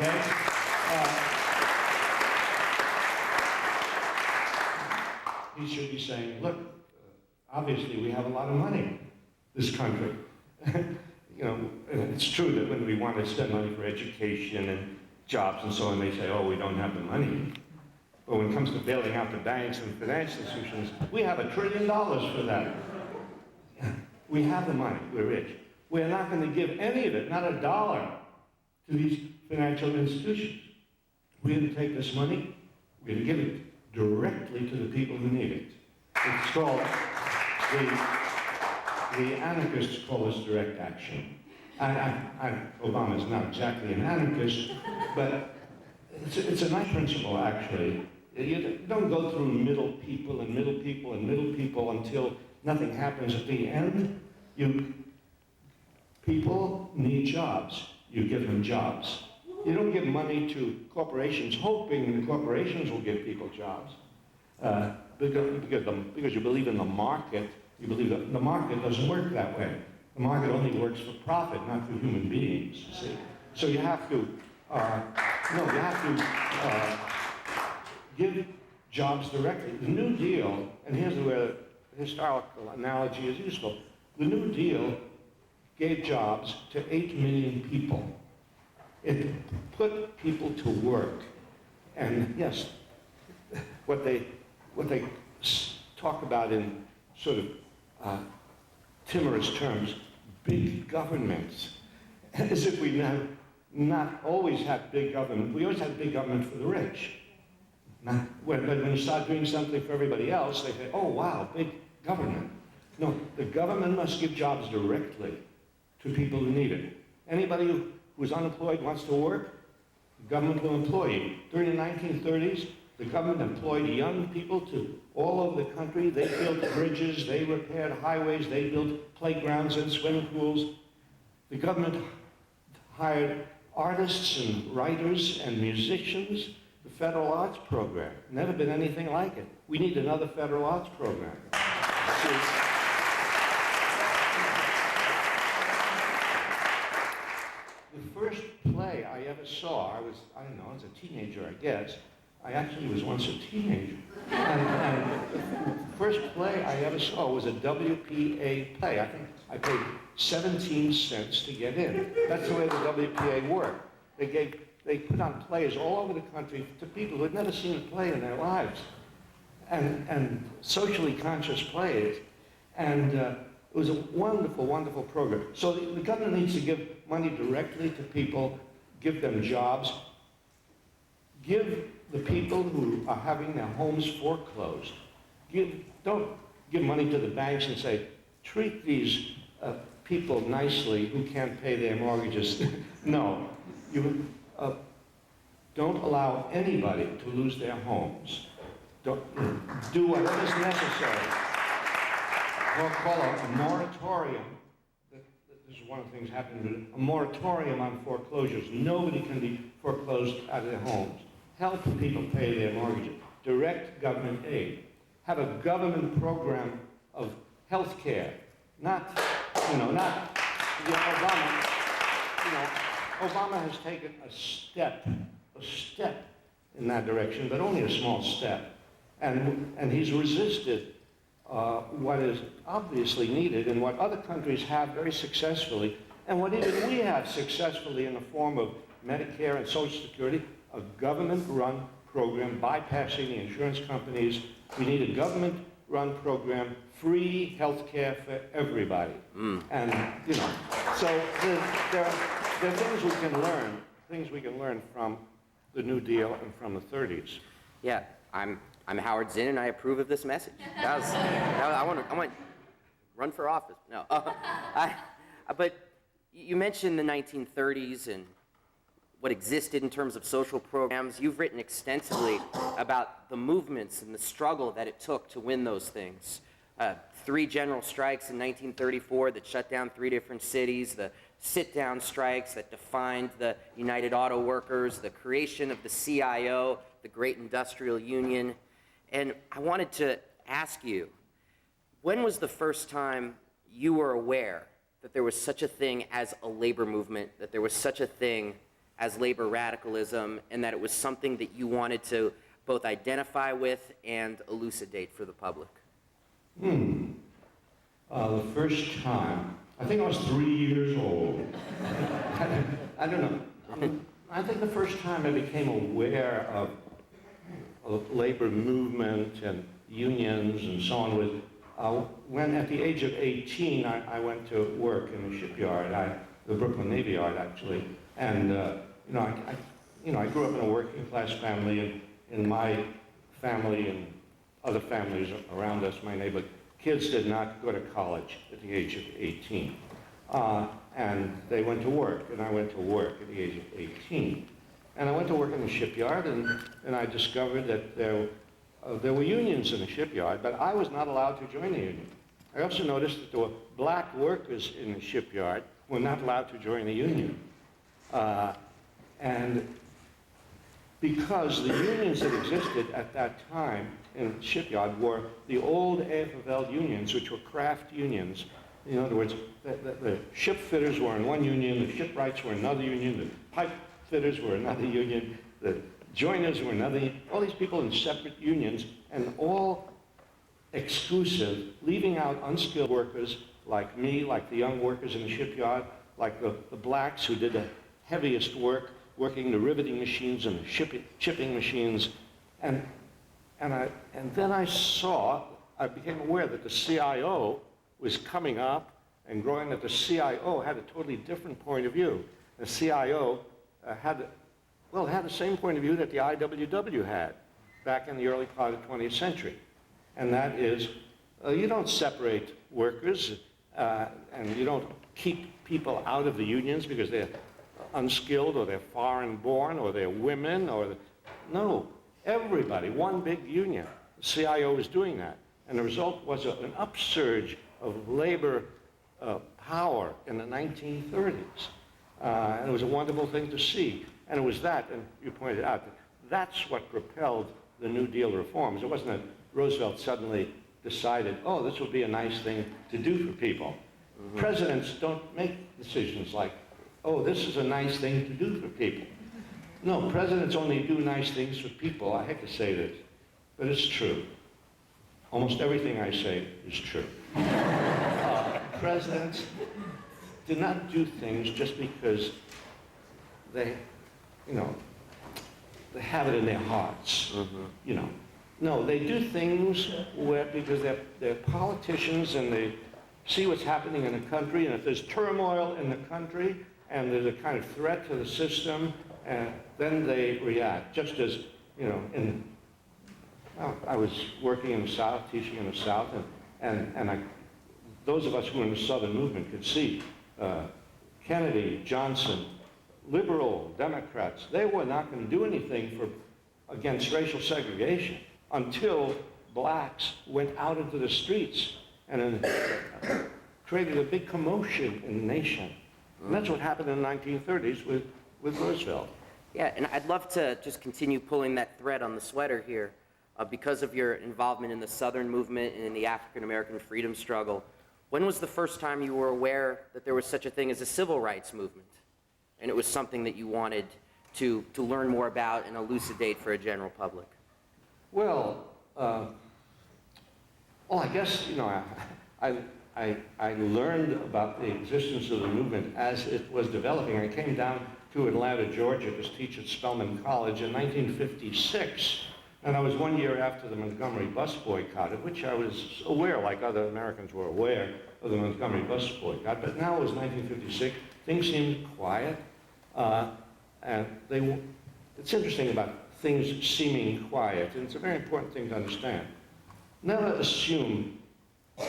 okay? He should be saying, look, obviously we have a lot of money, this country. You know, it's true that when we want to spend money for education and jobs and so on, they say, oh, we don't have the money. But when it comes to bailing out the banks and financial institutions, we have $1 trillion for that. We have the money, we're rich. We're not going to give any of it, not $1, to these financial institutions. We're going to take this money, we're going to give it directly to the people who need it. It's called, the anarchists call this direct action. Obama's not exactly an anarchist, but it's a nice principle, actually. You don't go through middle people and middle people and middle people until nothing happens at the end. People need jobs. You give them jobs. You don't give money to corporations hoping the corporations will give people jobs. Because you believe in the market, you believe that the market doesn't work that way. The market only works for profit, not for human beings, you see. So you have to, give jobs directly. The New Deal, and here's where the historical analogy is useful. The New Deal gave jobs to 8 million people. It put people to work. And yes, what they talk about in sort of timorous terms, big governments, as if we not always have big government. We always have big government for the rich. But when you start doing something for everybody else, they say, oh, wow, big government. No, the government must give jobs directly to people who need it. Anybody who's unemployed wants to work, the government will employ you. During the 1930s, the government employed young people to all over the country. They built bridges, they repaired highways, they built playgrounds and swimming pools. The government hired artists and writers and musicians. The federal arts program, never been anything like it. We need another federal arts program. The first play I ever saw, I was a teenager, I guess. I actually was once a teenager. And the first play I ever saw was a WPA play. I think I paid 17 cents to get in. That's the way the WPA worked. They put on plays all over the country to people who had never seen a play in their lives, and socially conscious plays. And it was a wonderful, wonderful program. So the government needs to give money directly to people, give them jobs, give the people who are having their homes foreclosed. Don't give money to the banks and say, treat these people nicely who can't pay their mortgages. No. Don't allow anybody to lose their homes. Do whatever is necessary. Call a moratorium. This is one of the things happening. A moratorium on foreclosures. Nobody can be foreclosed out of their homes. Help people pay their mortgages. Direct government aid. Have a government program of health care. Obama has taken a step in that direction, but only a small step. And he's resisted what is obviously needed and what other countries have very successfully, and what even we have successfully in the form of Medicare and Social Security, a government-run program bypassing the insurance companies. We need a government-run program, free health care for everybody. And, so there are things we can learn from the New Deal and from the 30s. Yeah, I'm Howard Zinn, and I approve of this message. I want to run for office. No, but you mentioned the 1930s and what existed in terms of social programs. You've written extensively about the movements and the struggle that it took to win those things. 3 general strikes in 1934 that shut down 3 different cities, the sit-down strikes that defined the United Auto Workers, the creation of the CIO, the Great Industrial Union. And I wanted to ask you, when was the first time you were aware that there was such a thing as a labor movement, that there was such a thing as labor radicalism, and that it was something that you wanted to both identify with and elucidate for the public? The first time, I think I was 3 years old. I don't know. I think the first time I became aware of labor movement and unions and so on was when at the age of 18 I went to work in the shipyard, the Brooklyn Navy Yard actually, and I grew up in a working class family, and in my family and other families around us, my neighborhood, kids did not go to college at the age of 18. And they went to work, and I went to work at the age of 18. And I went to work in the shipyard, and I discovered that there were unions in the shipyard, but I was not allowed to join the union. I also noticed that there were black workers in the shipyard who were not allowed to join the union. And because the unions that existed at that time in the shipyard were the old AFL unions, which were craft unions. In other words, the ship fitters were in one union, the shipwrights were another union, the pipe fitters were another union, the joiners were another, all these people in separate unions, and all exclusive, leaving out unskilled workers like me, like the young workers in the shipyard, like the blacks who did the heaviest work, working the riveting machines and the chipping machines. And then I became aware that the CIO was coming up and growing, that the CIO had a totally different point of view. The CIO had the same point of view that the IWW had back in the early part of the 20th century. And that is, you don't separate workers and you don't keep people out of the unions because they're unskilled or they're foreign born or they're women no, everybody, one big union. The CIO was doing that. And the result was an upsurge of labor power in the 1930s. And it was a wonderful thing to see. And it was that, and you pointed out, that's what propelled the New Deal reforms. It wasn't that Roosevelt suddenly decided, oh, this would be a nice thing to do for people. Mm-hmm. Presidents don't make decisions like, oh, this is a nice thing to do for people. No, presidents only do nice things for people. I hate to say this, but it's true. Almost everything I say is true. Presidents do not do things just because they have it in their hearts. Mm-hmm. No, they do things because they're politicians and they see what's happening in the country, and if there's turmoil in the country and there's a kind of threat to the system, then they react. Just as, I was working in the South, teaching in the South, and those of us who were in the Southern movement could see Kennedy, Johnson, liberal Democrats, they were not going to do anything against racial segregation until blacks went out into the streets and created a big commotion in the nation. And that's what happened in the 1930s with Roosevelt. Yeah, and I'd love to just continue pulling that thread on the sweater here. Because of your involvement in the Southern movement and in the African American freedom struggle, when was the first time you were aware that there was such a thing as a civil rights movement? And it was something that you wanted to learn more about and elucidate for a general public? Well, I guess, I learned about the existence of the movement as it was developing. I came down to Atlanta, Georgia to teach at Spelman College in 1956. And I was 1 year after the Montgomery bus boycott, of which I was aware, like other Americans were aware of the Montgomery bus boycott. But now it was 1956. Things seemed quiet. And it's interesting about things seeming quiet, and it's a very important thing to understand. Never assume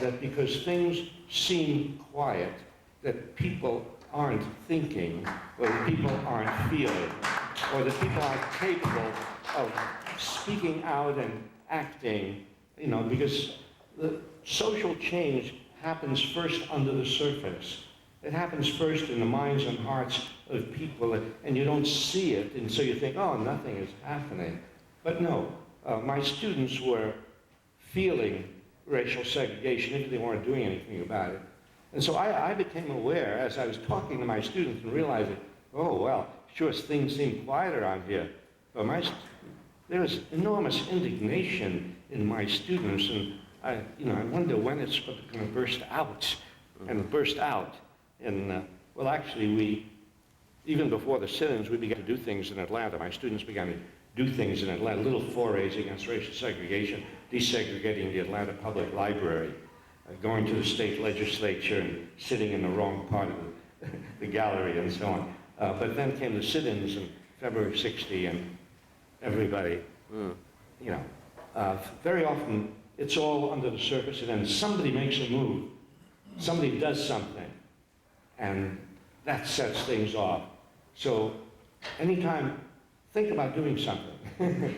that because things seem quiet, that people aren't thinking, or that people aren't feeling, or that people aren't capable of speaking out and acting, because the social change happens first under the surface. It happens first in the minds and hearts of people, and you don't see it, and so you think, oh, nothing is happening. But no, my students were feeling racial segregation, even if they weren't doing anything about it. And so I became aware, as I was talking to my students and realizing, oh, well, sure, things seem quieter on here, but there is enormous indignation in my students, and I wonder when it's going to burst out, and burst out. And well, actually, even before the sit-ins, we began to do things in Atlanta. My students began to do things in Atlanta, little forays against racial segregation, desegregating the Atlanta Public Library, going to the state legislature and sitting in the wrong part of the gallery and so on. But then came the sit-ins in February '60, and everybody, very often it's all under the surface, and then somebody makes a move, somebody does something, and that sets things off. So anytime, think about doing something.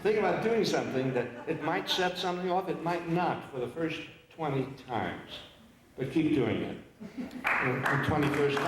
Think about doing something that it might set something off, it might not for the first 20 times, but keep doing it. And 21st time,